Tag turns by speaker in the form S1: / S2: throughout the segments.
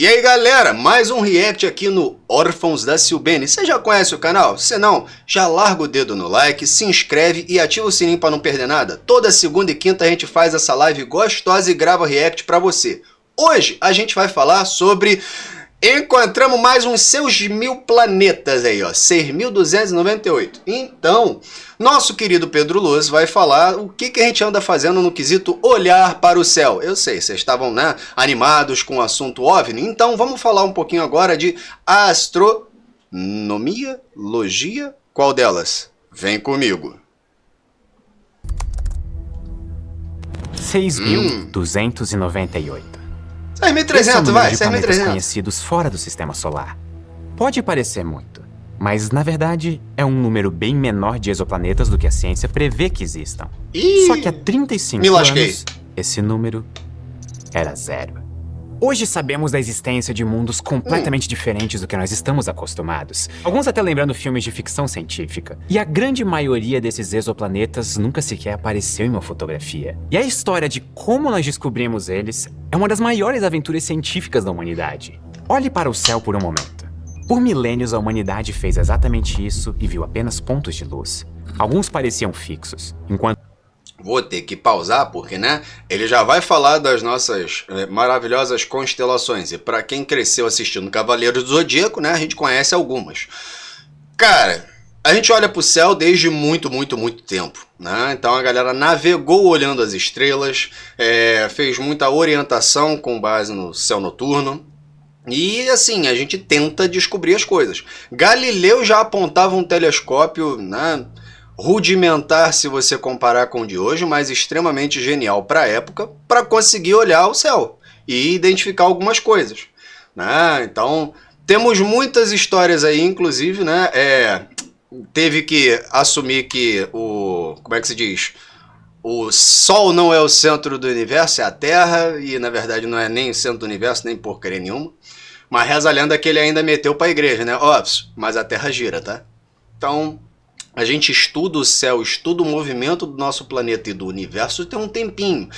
S1: E aí galera, mais um react aqui no Órfãos da Silbene. Você já conhece o canal? Se não, já larga o dedo no like, se inscreve e ativa o sininho para não perder nada. Toda segunda e quinta a gente faz essa live gostosa e grava react para você. Hoje a gente vai falar sobre... Encontramos mais uns seus 1000 planetas aí, ó, 6.298. Então, nosso querido Pedro Luz vai falar o que a gente anda fazendo no quesito olhar para o céu. Eu sei, vocês estavam, né, animados com o assunto OVNI, então vamos falar um pouquinho agora de astronomia, logia, qual delas? Vem comigo.
S2: 6.298.
S1: 6.300, vai, 6.300.
S2: Conhecidos fora do sistema solar. Pode parecer muito, mas na verdade é um número bem menor de exoplanetas do que a ciência prevê que existam. Só que há 35 anos, esse número era 0. Hoje sabemos da existência de mundos completamente diferentes do que nós estamos acostumados. Alguns até lembrando filmes de ficção científica. E a grande maioria desses exoplanetas nunca sequer apareceu em uma fotografia. E a história de como nós descobrimos eles é uma das maiores aventuras científicas da humanidade. Olhe para o céu por um momento. Por milênios a humanidade fez exatamente isso e viu apenas pontos de luz. Alguns pareciam fixos, enquanto...
S1: Vou ter que pausar porque, né, ele já vai falar das nossas maravilhosas constelações. E para quem cresceu assistindo Cavaleiros do Zodíaco, né, a gente conhece algumas. Cara, a gente olha pro céu desde muito tempo, né? Então a galera navegou olhando as estrelas, fez muita orientação com base no céu noturno. E assim, a gente tenta descobrir as coisas. Galileu já apontava um telescópio, né, rudimentar se você comparar com o de hoje, mas extremamente genial para a época, para conseguir olhar o céu e identificar algumas coisas, né? Então, temos muitas histórias aí, inclusive, né? Teve que assumir que como é que se diz? O Sol não é o centro do universo, é a Terra, e na verdade não é nem o centro do universo, nem porcaria nenhuma. Mas reza a lenda que ele ainda meteu para a igreja, né? Óbvio, mas a Terra gira, tá? Então... a gente estuda o céu, estuda o movimento do nosso planeta e do universo tem um tempinho.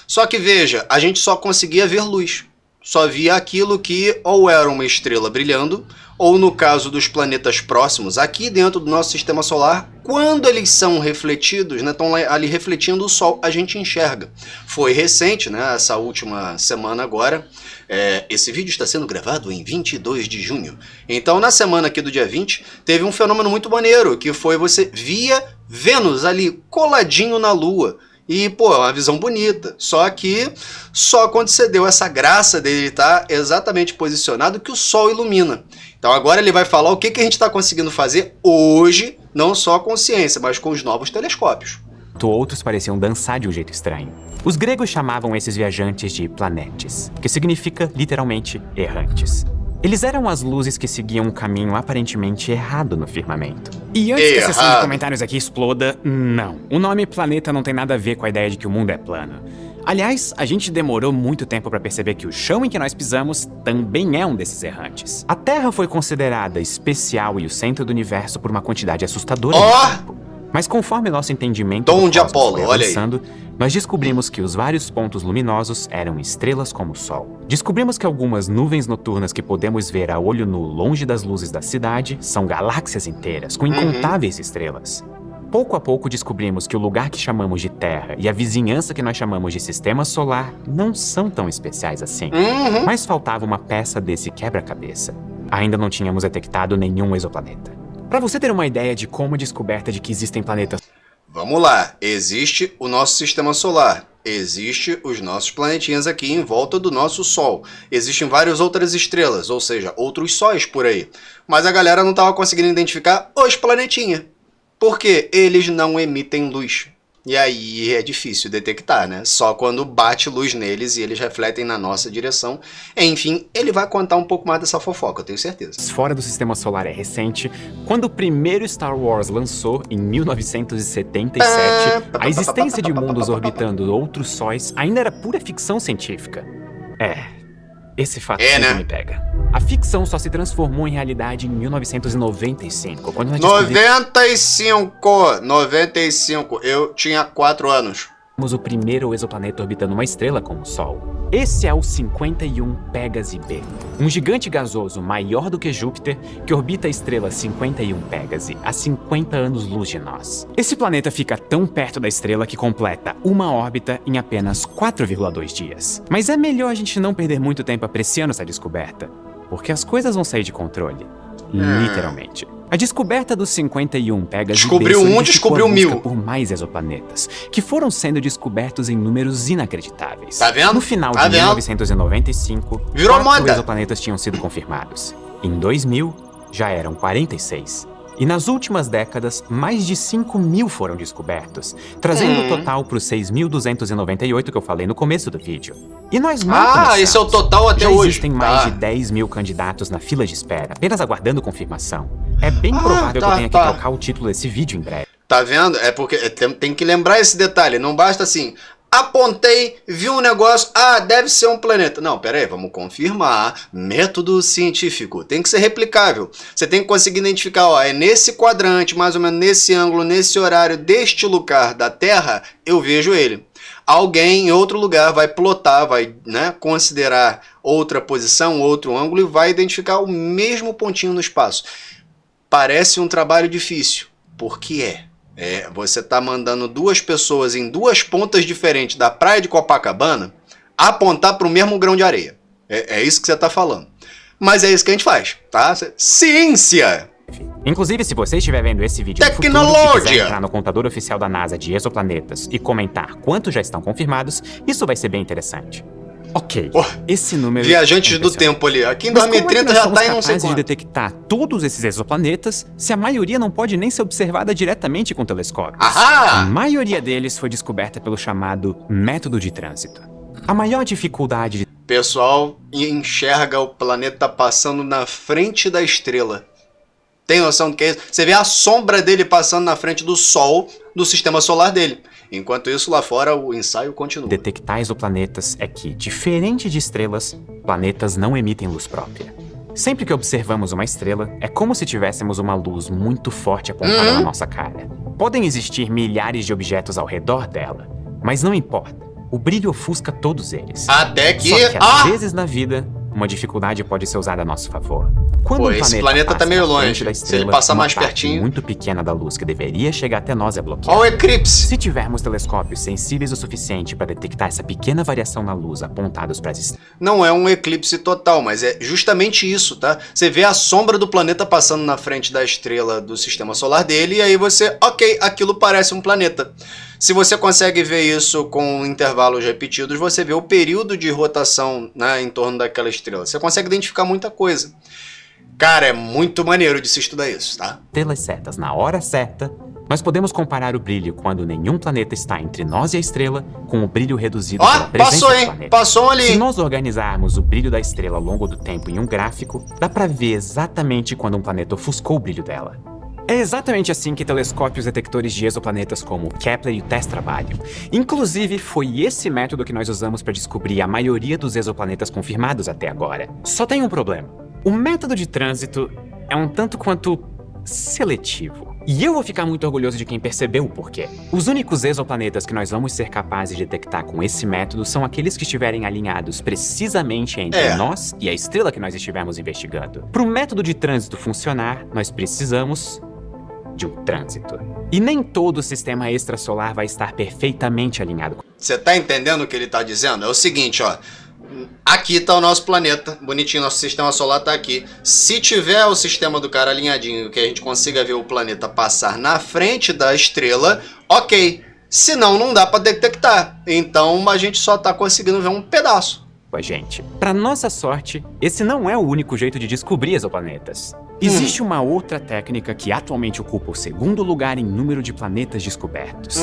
S1: Só que veja, a gente só conseguia ver luz. Só via aquilo que ou era uma estrela brilhando, ou no caso dos planetas próximos, aqui dentro do nosso sistema solar, quando eles são refletidos, né, estão ali refletindo o Sol, a gente enxerga. Foi recente, né, essa última semana agora, esse vídeo está sendo gravado em 22 de junho. Então na semana aqui do dia 20, teve um fenômeno muito maneiro, que foi você via Vênus ali coladinho na Lua. E, pô, é uma visão bonita. Só que só quando você deu essa graça dele estar exatamente posicionado que o Sol ilumina. Então agora ele vai falar o que a gente está conseguindo fazer hoje, não só com ciência, mas com os novos telescópios.
S2: Outros pareciam dançar de um jeito estranho. Os gregos chamavam esses viajantes de planetes, que significa literalmente errantes. Eles eram as luzes que seguiam um caminho aparentemente errado no firmamento. E antes que a sessão de comentários aqui exploda, não. O nome planeta não tem nada a ver com a ideia de que o mundo é plano. Aliás, a gente demorou muito tempo para perceber que o chão em que nós pisamos também é um desses errantes. A Terra foi considerada especial e o centro do universo por uma quantidade assustadora de tempo. Mas conforme nosso entendimento do cosmos foi avançando, nós descobrimos que os vários pontos luminosos eram estrelas como o Sol. Descobrimos que algumas nuvens noturnas que podemos ver a olho nu longe das luzes da cidade são galáxias inteiras, com incontáveis estrelas. Pouco a pouco descobrimos que o lugar que chamamos de Terra e a vizinhança que nós chamamos de Sistema Solar não são tão especiais assim. Mas faltava uma peça desse quebra-cabeça. Ainda não tínhamos detectado nenhum exoplaneta. Para você ter uma ideia de como a descoberta de que existem planetas...
S1: Vamos lá, existe o nosso sistema solar, existe os nossos planetinhas aqui em volta do nosso Sol, existem várias outras estrelas, ou seja, outros sóis por aí, mas a galera não estava conseguindo identificar os planetinhas, porque eles não emitem luz. E aí é difícil detectar, né? Só quando bate luz neles e eles refletem na nossa direção. Enfim, ele vai contar um pouco mais dessa fofoca, eu tenho certeza.
S2: Fora do sistema solar é recente. Quando o primeiro Star Wars lançou, em 1977, a existência de mundos orbitando outros sóis ainda era pura ficção científica. Esse fato sempre me pega. A ficção só se transformou em realidade em 1995, quando nós descobrimos...
S1: 95! Eu tinha 4 anos.
S2: O primeiro exoplaneta orbitando uma estrela como o Sol. Esse é o 51 Pégase B, um gigante gasoso maior do que Júpiter que orbita a estrela 51 Pégase a 50 anos-luz de nós. Esse planeta fica tão perto da estrela que completa uma órbita em apenas 4,2 dias. Mas é melhor a gente não perder muito tempo apreciando essa descoberta, porque as coisas vão sair de controle. Literalmente. A descoberta dos 51 Pégase
S1: Descobriu
S2: B
S1: descobriu 1000.
S2: por mais exoplanetas, que foram sendo descobertos em números inacreditáveis.
S1: Tá vendo?
S2: No final
S1: Tá
S2: de
S1: vendo?
S2: 1995,
S1: Virou
S2: 4
S1: moda.
S2: exoplanetas tinham sido confirmados. Em 2000, já eram 46. E nas últimas décadas, mais de 5.000 foram descobertos, trazendo o total para os 6.298 que eu falei no começo do vídeo. E nós mal começamos.
S1: Esse é o total até
S2: Já
S1: hoje.
S2: existem mais de 10.000 candidatos na fila de espera, apenas aguardando confirmação. É bem provável que eu tenha que trocar o título desse vídeo em breve.
S1: Tá vendo? É porque tem que lembrar esse detalhe. Não basta assim, apontei, vi um negócio, deve ser um planeta. Não, pera aí, vamos confirmar. Método científico. Tem que ser replicável. Você tem que conseguir identificar, é nesse quadrante, mais ou menos nesse ângulo, nesse horário, deste lugar da Terra, eu vejo ele. Alguém em outro lugar vai plotar, vai, considerar outra posição, outro ângulo e vai identificar o mesmo pontinho no espaço. Parece um trabalho difícil, porque você está mandando duas pessoas em duas pontas diferentes da praia de Copacabana apontar para o mesmo grão de areia. É isso que você está falando. Mas é isso que a gente faz, tá? Ciência!
S2: Inclusive, se você estiver vendo esse vídeo no futuro e quiser entrar no contador oficial da NASA de exoplanetas e comentar quantos já estão confirmados, isso vai ser bem interessante. Ok, esse número...
S1: Viajantes do tempo ali. Aqui em 2030 já tá em não sei
S2: quanto. De detectar todos esses exoplanetas se a maioria não pode nem ser observada diretamente com telescópios?
S1: Ahá!
S2: A maioria deles foi descoberta pelo chamado método de trânsito. A maior dificuldade de...
S1: Pessoal enxerga o planeta passando na frente da estrela. Tem noção do que é isso? Você vê a sombra dele passando na frente do Sol, do sistema solar dele. Enquanto isso, lá fora, o ensaio continua.
S2: Detectar exoplanetas é que, diferente de estrelas, planetas não emitem luz própria. Sempre que observamos uma estrela, é como se tivéssemos uma luz muito forte apontada na nossa cara. Podem existir milhares de objetos ao redor dela, mas não importa. O brilho ofusca todos eles.
S1: Até que...
S2: Só que às vezes na vida, uma dificuldade pode ser usada a nosso favor. Quando
S1: esse planeta tá meio longe. Se ele passar mais pertinho...
S2: muito pequena da luz que deveria chegar até nós é bloqueada.
S1: Olha o eclipse!
S2: Se tivermos telescópios sensíveis o suficiente para detectar essa pequena variação na luz apontados para as estrelas...
S1: Não é um eclipse total, mas é justamente isso, tá? Você vê a sombra do planeta passando na frente da estrela do sistema solar dele e aí você... Ok, aquilo parece um planeta. Se você consegue ver isso com intervalos repetidos, você vê o período de rotação, em torno daquela estrela. Você consegue identificar muita coisa. Cara, é muito maneiro de se estudar isso, tá?
S2: Estrelas certas na hora certa, nós podemos comparar o brilho quando nenhum planeta está entre nós e a estrela com o brilho reduzido pela presença do planeta.
S1: Passou ali!
S2: Se nós organizarmos o brilho da estrela ao longo do tempo em um gráfico, dá pra ver exatamente quando um planeta ofuscou o brilho dela. É exatamente assim que telescópios detectores de exoplanetas como o Kepler e o TESS trabalham. Inclusive, foi esse método que nós usamos para descobrir a maioria dos exoplanetas confirmados até agora. Só tem um problema. O método de trânsito é um tanto quanto seletivo. E eu vou ficar muito orgulhoso de quem percebeu o porquê. Os únicos exoplanetas que nós vamos ser capazes de detectar com esse método são aqueles que estiverem alinhados precisamente entre nós e a estrela que nós estivermos investigando. Para o método de trânsito funcionar, nós precisamos de um trânsito. E nem todo o sistema extrasolar vai estar perfeitamente alinhado.
S1: Você tá entendendo o que ele tá dizendo? É o seguinte, aqui tá o nosso planeta, bonitinho, nosso sistema solar tá aqui. Se tiver o sistema do cara alinhadinho, que a gente consiga ver o planeta passar na frente da estrela, ok. Senão não dá pra detectar. Então a gente só tá conseguindo ver um pedaço.
S2: Gente, para nossa sorte, esse não é o único jeito de descobrir exoplanetas. Existe uma outra técnica que atualmente ocupa o segundo lugar em número de planetas descobertos.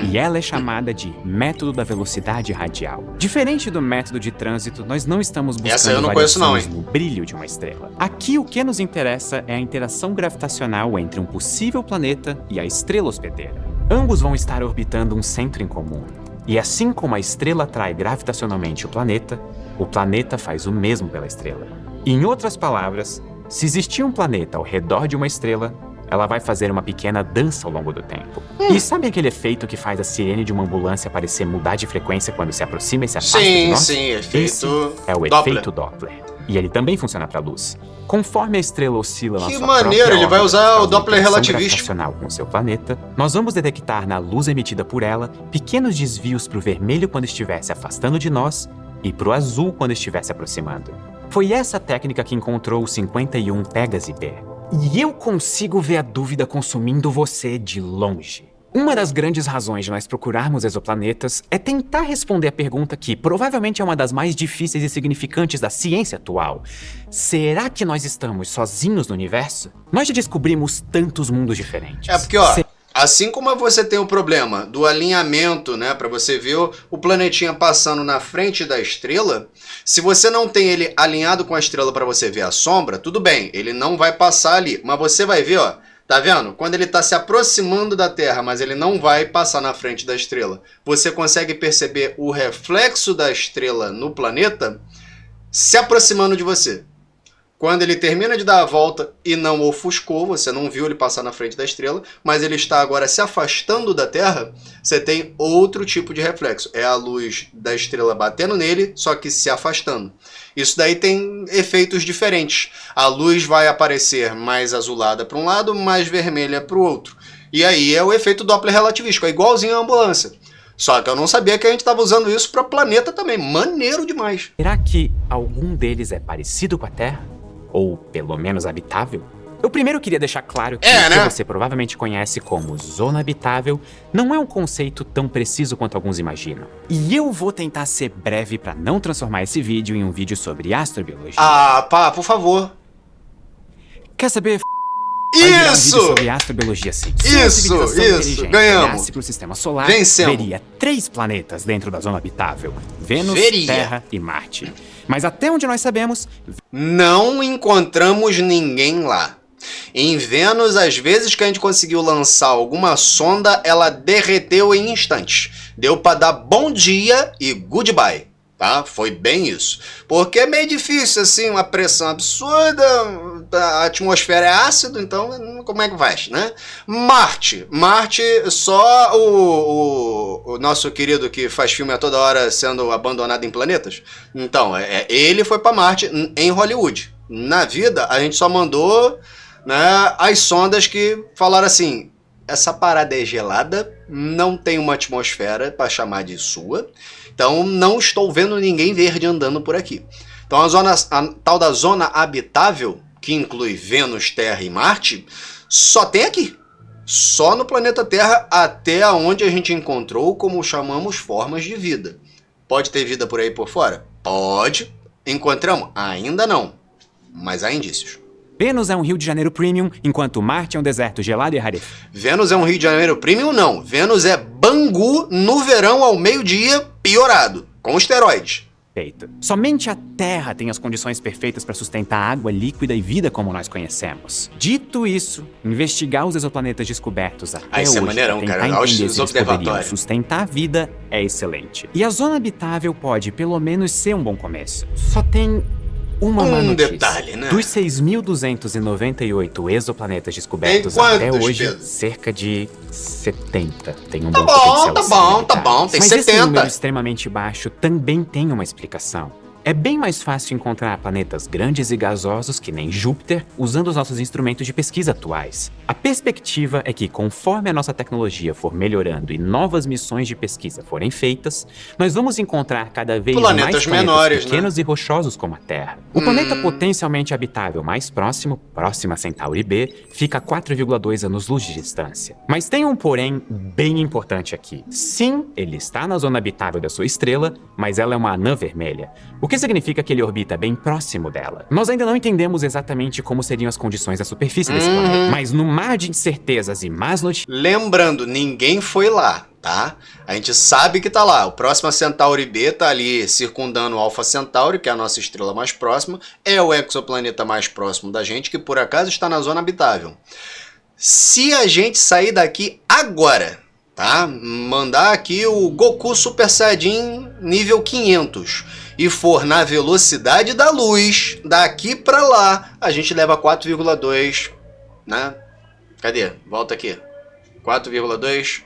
S2: E ela é chamada de método da velocidade radial. Diferente do método de trânsito, nós não estamos buscando variações no brilho de uma estrela. Aqui o que nos interessa é a interação gravitacional entre um possível planeta e a estrela hospedeira. Ambos vão estar orbitando um centro em comum. E assim como a estrela atrai gravitacionalmente o planeta faz o mesmo pela estrela. Em outras palavras, se existir um planeta ao redor de uma estrela, ela vai fazer uma pequena dança ao longo do tempo. E sabe aquele efeito que faz a sirene de uma ambulância parecer mudar de frequência quando se aproxima e se afasta de nós?
S1: Sim, efeito
S2: Esse é o
S1: Doppler.
S2: efeito Doppler. E ele também funciona para luz. Conforme a estrela oscila na
S1: Que
S2: sua
S1: maneiro,
S2: própria
S1: ele vai
S2: órbita
S1: usar
S2: por causa
S1: o
S2: da
S1: Doppler
S2: interação
S1: relativístico.
S2: gravitacional com seu planeta, nós vamos detectar na luz emitida por ela pequenos desvios para o vermelho quando estiver se afastando de nós e para o azul quando estiver se aproximando. Foi essa técnica que encontrou o 51 Pegasi B. E eu consigo ver a dúvida consumindo você de longe. Uma das grandes razões de nós procurarmos exoplanetas é tentar responder a pergunta que provavelmente é uma das mais difíceis e significantes da ciência atual. Será que nós estamos sozinhos no universo? Nós já descobrimos tantos mundos diferentes.
S1: Porque, ó, assim como você tem o problema do alinhamento, né, para você ver o planetinha passando na frente da estrela, se você não tem ele alinhado com a estrela para você ver a sombra, tudo bem, ele não vai passar ali, mas você vai ver, ó, tá vendo? Quando ele está se aproximando da Terra, mas ele não vai passar na frente da estrela, você consegue perceber o reflexo da estrela no planeta se aproximando de você. Quando ele termina de dar a volta e não ofuscou, você não viu ele passar na frente da estrela, mas ele está agora se afastando da Terra, você tem outro tipo de reflexo. É a luz da estrela batendo nele, só que se afastando. Isso daí tem efeitos diferentes. A luz vai aparecer mais azulada para um lado, mais vermelha para o outro. E aí é o efeito Doppler relativístico, é igualzinho à ambulância. Só que eu não sabia que a gente estava usando isso para planeta também. Maneiro demais.
S2: Será que algum deles é parecido com a Terra? Ou pelo menos habitável? Eu primeiro queria deixar claro que o que você provavelmente conhece como zona habitável não é um conceito tão preciso quanto alguns imaginam. E eu vou tentar ser breve para não transformar esse vídeo em um vídeo sobre astrobiologia.
S1: Ah, pá, por favor.
S2: Quer saber? Vai virar um vídeo
S1: Isso!
S2: sobre astrobiologia, sim.
S1: Isso, ganhamos.
S2: Pro sistema solar,
S1: Vencemos.
S2: veria 3 planetas dentro da zona habitável: Vênus,
S1: Veria.
S2: Terra e Marte. Mas até onde nós sabemos,
S1: Não encontramos ninguém lá. Em Vênus, às vezes que a gente conseguiu lançar alguma sonda, ela derreteu em instantes. Deu para dar bom dia e goodbye. Tá? Foi bem isso. Porque é meio difícil, assim, uma pressão absurda, a atmosfera é ácido, então como é que vai, né? Marte, só o nosso querido que faz filme a toda hora sendo abandonado em planetas. Então, ele foi para Marte em Hollywood. Na vida, a gente só mandou, né, as sondas que falaram assim: essa parada é gelada, não tem uma atmosfera para chamar de sua, então não estou vendo ninguém verde andando por aqui. Então a tal da zona habitável, que inclui Vênus, Terra e Marte, só tem aqui. Só no planeta Terra, até onde a gente encontrou como chamamos formas de vida. Pode ter vida por aí por fora? Pode. Encontramos? Ainda não. Mas há indícios.
S2: Vênus é um Rio de Janeiro premium, enquanto Marte é um deserto gelado e rarefeito.
S1: Vênus é um Rio de Janeiro premium? Não. Vênus é Bangu no verão ao meio-dia piorado, com esteroides.
S2: Somente a Terra tem as condições perfeitas para sustentar água líquida e vida como nós conhecemos. Dito isso, investigar os exoplanetas descobertos até
S1: isso
S2: hoje
S1: é maneirão,
S2: para tentar
S1: cara.
S2: entender
S1: Os
S2: se eles poderiam
S1: observatórios.
S2: sustentar a vida é excelente. E a zona habitável pode, pelo menos, ser um bom começo. Só tem uma má notícia.
S1: Detalhe, né?
S2: Dos 6.298 exoplanetas descobertos
S1: Tem
S2: até
S1: quantos,
S2: hoje,
S1: Pedro?
S2: cerca de 70 tem um
S1: Tá
S2: bom
S1: bom,
S2: potencial
S1: tá
S2: de
S1: bom,
S2: serem
S1: tá bom,
S2: habitados.
S1: tem
S2: Mas esse
S1: 70.
S2: número extremamente baixo também tem uma explicação. É bem mais fácil encontrar planetas grandes e gasosos que nem Júpiter usando os nossos instrumentos de pesquisa atuais. A perspectiva é que, conforme a nossa tecnologia for melhorando e novas missões de pesquisa forem feitas, nós vamos encontrar cada vez mais planetas
S1: menores,
S2: pequenos e rochosos como a Terra. O planeta potencialmente habitável mais próximo, Próxima Centauri B, fica a 4,2 anos-luz de distância. Mas tem um porém bem importante aqui. Sim, ele está na zona habitável da sua estrela, mas ela é uma anã vermelha. O que significa que ele orbita bem próximo dela. Nós ainda não entendemos exatamente como seriam as condições da superfície desse planeta, mas no mar de incertezas e más notícias...
S1: Lembrando, ninguém foi lá, tá? A gente sabe que tá lá. O Próxima Centauri B tá ali circundando o Alpha Centauri, que é a nossa estrela mais próxima. É o exoplaneta mais próximo da gente, que por acaso está na zona habitável. Se a gente sair daqui agora, tá? Mandar aqui o Goku Super Saiyajin nível 500 e for na velocidade da luz, daqui pra lá, a gente leva 4,2, né? Cadê? Volta aqui. 4,2.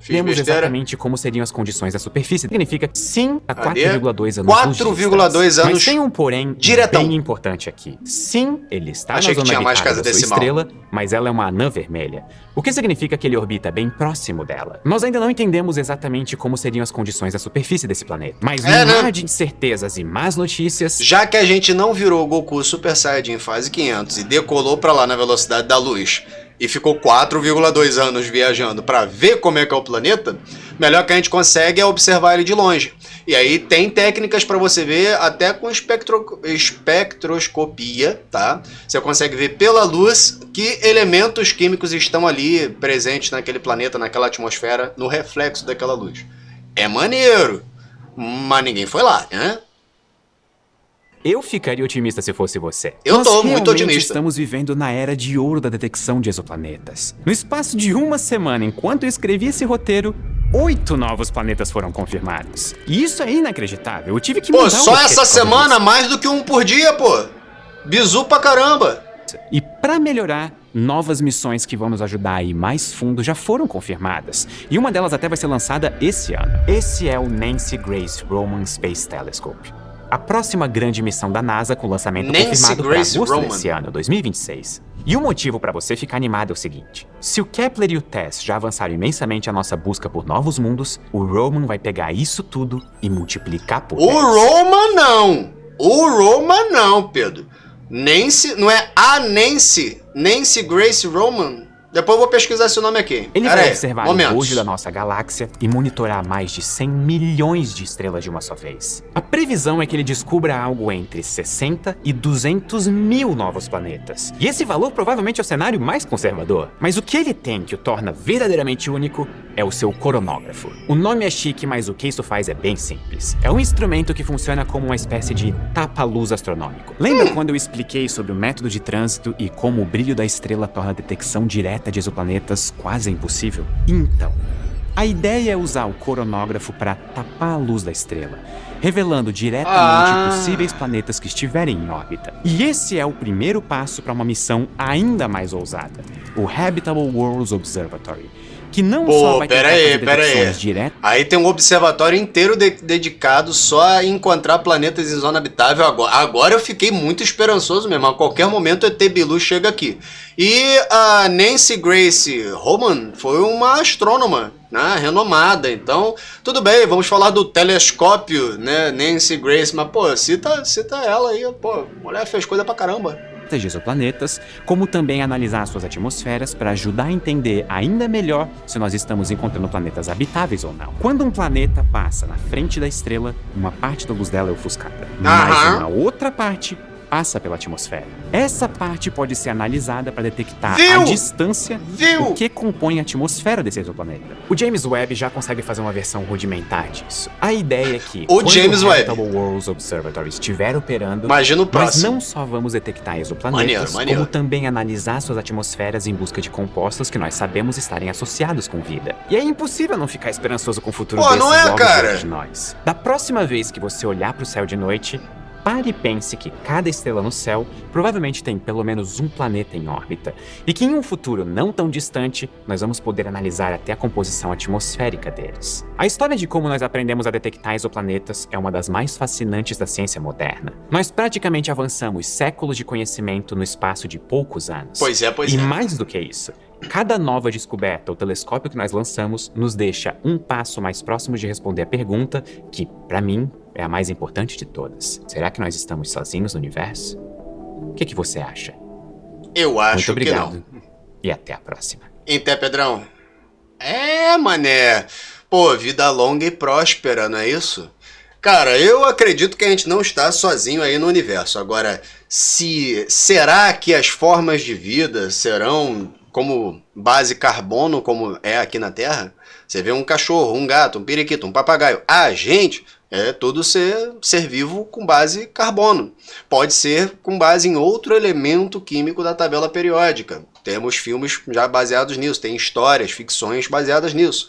S1: Fiz
S2: Vemos
S1: besteira.
S2: exatamente como seriam as condições da superfície. Significa sim a
S1: Cadê?
S2: 4,2 anos.
S1: 4,2 anos.
S2: Mas tem um porém
S1: diretão.
S2: bem importante aqui. Sim, ele está
S1: Achei
S2: na
S1: que
S2: zona
S1: tinha mais
S2: habitável
S1: casa
S2: da sua
S1: decimal.
S2: estrela, mas ela é uma anã vermelha. O que significa que ele orbita bem próximo dela. Nós ainda não entendemos exatamente como seriam as condições da superfície desse planeta. Mas no mar de incertezas e más notícias...
S1: Já que a gente não virou Goku Super Saiyajin fase 500 e decolou pra lá na velocidade da luz e ficou 4,2 anos viajando pra ver como é que é o planeta, melhor que a gente consegue é observar ele de longe. E aí tem técnicas pra você ver até com espectroscopia, tá? Você consegue ver pela luz que elementos químicos estão ali presentes naquele planeta, naquela atmosfera, no reflexo daquela luz. É maneiro, mas ninguém foi lá, né?
S2: Eu ficaria otimista se fosse você.
S1: Eu tô
S2: Nós
S1: muito
S2: realmente
S1: otimista.
S2: Estamos vivendo na era de ouro da detecção de exoplanetas. No espaço de uma semana, enquanto eu escrevi esse roteiro, 8 novos planetas foram confirmados. E isso é inacreditável. Eu tive que mudar
S1: Pô,
S2: o
S1: só
S2: roteiro
S1: essa
S2: por causa
S1: semana,
S2: disso.
S1: mais do que um por dia, pô. Bizu pra caramba.
S2: E para melhorar, novas missões que vão nos ajudar a ir mais fundo já foram confirmadas. E uma delas até vai ser lançada esse ano. Esse é o Nancy Grace Roman Space Telescope. A próxima grande missão da NASA com lançamento
S1: Nancy
S2: confirmado para
S1: Grace
S2: agosto
S1: Roman.
S2: desse ano, 2026. E o motivo para você ficar animado é o seguinte: se o Kepler e o TESS já avançaram imensamente a nossa busca por novos mundos, o Roman vai pegar isso tudo e multiplicar por 10.
S1: O Roma não. O Roma não, Pedro. Nancy, não é a Nancy. Nancy Grace Roman. Depois eu vou pesquisar esse nome aqui.
S2: Ele
S1: Pera
S2: vai
S1: aí,
S2: observar o
S1: momentos.
S2: bojo da nossa galáxia e monitorar mais de 100 milhões de estrelas de uma só vez. A previsão é que ele descubra algo entre 60 e 200 mil novos planetas. E esse valor provavelmente é o cenário mais conservador. Mas o que ele tem que o torna verdadeiramente único é o seu coronógrafo. O nome é chique, mas o que isso faz é bem simples. É um instrumento que funciona como uma espécie de tapa-luz astronômico. Lembra quando eu expliquei sobre o método de trânsito e como o brilho da estrela torna a detecção direta de exoplanetas quase impossível? Então, a ideia é usar o coronógrafo para tapar a luz da estrela, revelando diretamente possíveis planetas que estiverem em órbita. E esse é o primeiro passo para uma missão ainda mais ousada, o Habitable Worlds Observatory, que não só vai tentar fazer detecções diretas...
S1: Aí tem um observatório inteiro dedicado só a encontrar planetas em zona habitável. Agora eu fiquei muito esperançoso mesmo. A qualquer momento o ET Bilu chega aqui. E a Nancy Grace Roman foi uma astrônoma, né, renomada. Então, tudo bem, vamos falar do telescópio, né, Nancy Grace. Mas, pô, cita ela aí. Pô, a mulher fez coisa pra caramba.
S2: de exoplanetas, como também analisar suas atmosferas para ajudar a entender ainda melhor se nós estamos encontrando planetas habitáveis ou não. Quando um planeta passa na frente da estrela, uma parte da luz dela é ofuscada, mas uma outra parte passa pela atmosfera. Essa parte pode ser analisada para detectar a distância o que compõe a atmosfera desse exoplaneta. O James Webb já consegue fazer uma versão rudimentar disso. A ideia é que
S1: o James Webb
S2: Habitable Worlds Observatory estiver operando,
S1: imagina o próximo.
S2: Nós não só vamos detectar exoplanetas, como também analisar suas atmosferas em busca de compostos que nós sabemos estarem associados com vida. E é impossível não ficar esperançoso com o futuro desses
S1: não é,
S2: logo
S1: cara?
S2: diante de nós. Da próxima vez que você olhar para o céu de noite, pare e pense que cada estrela no céu provavelmente tem pelo menos um planeta em órbita, e que em um futuro não tão distante, nós vamos poder analisar até a composição atmosférica deles. A história de como nós aprendemos a detectar exoplanetas é uma das mais fascinantes da ciência moderna. Nós praticamente avançamos séculos de conhecimento no espaço de poucos anos.
S1: Pois é.
S2: E mais do que isso, cada nova descoberta ou telescópio que nós lançamos nos deixa um passo mais próximo de responder a pergunta que, para mim, é a mais importante de todas. Será que nós estamos sozinhos no universo? O que você acha?
S1: Eu acho
S2: Muito obrigado,
S1: que não.
S2: E até a próxima.
S1: Até, Pedrão. Mané. Pô, vida longa e próspera, não é isso? Cara, eu acredito que a gente não está sozinho aí no universo. Agora, será que as formas de vida serão como base carbono, como é aqui na Terra? Você vê um cachorro, um gato, um periquito, um papagaio. A gente é todo ser vivo com base carbono. Pode ser com base em outro elemento químico da tabela periódica. Temos filmes já baseados nisso, tem histórias, ficções baseadas nisso.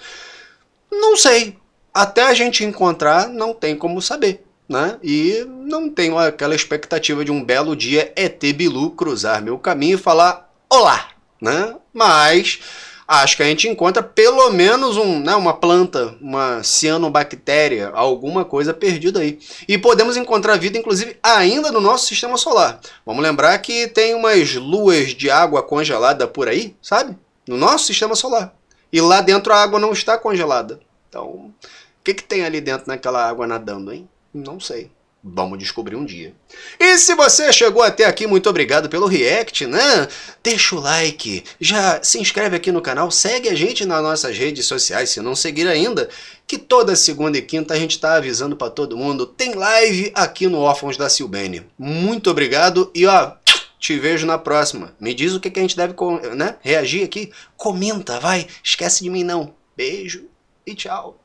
S1: Não sei. Até a gente encontrar, não tem como saber, né? E não tenho aquela expectativa de um belo dia ET Bilu cruzar meu caminho e falar: olá! né? Mas acho que a gente encontra pelo menos uma planta, uma cianobactéria, alguma coisa perdida aí. E podemos encontrar vida, inclusive, ainda no nosso sistema solar. Vamos lembrar que tem umas luas de água congelada por aí, sabe? No nosso sistema solar. E lá dentro a água não está congelada. Então, o que tem ali dentro naquela água nadando, hein? Não sei. Vamos descobrir um dia. E se você chegou até aqui, muito obrigado pelo react, né? Deixa o like, já se inscreve aqui no canal, segue a gente nas nossas redes sociais, se não seguir ainda, que toda segunda e quinta a gente tá avisando para todo mundo. Tem live aqui no Órfãos da Silbene. Muito obrigado e ó, te vejo na próxima. Me diz o que a gente deve, né, reagir aqui. Comenta, vai. Esquece de mim não. Beijo e tchau.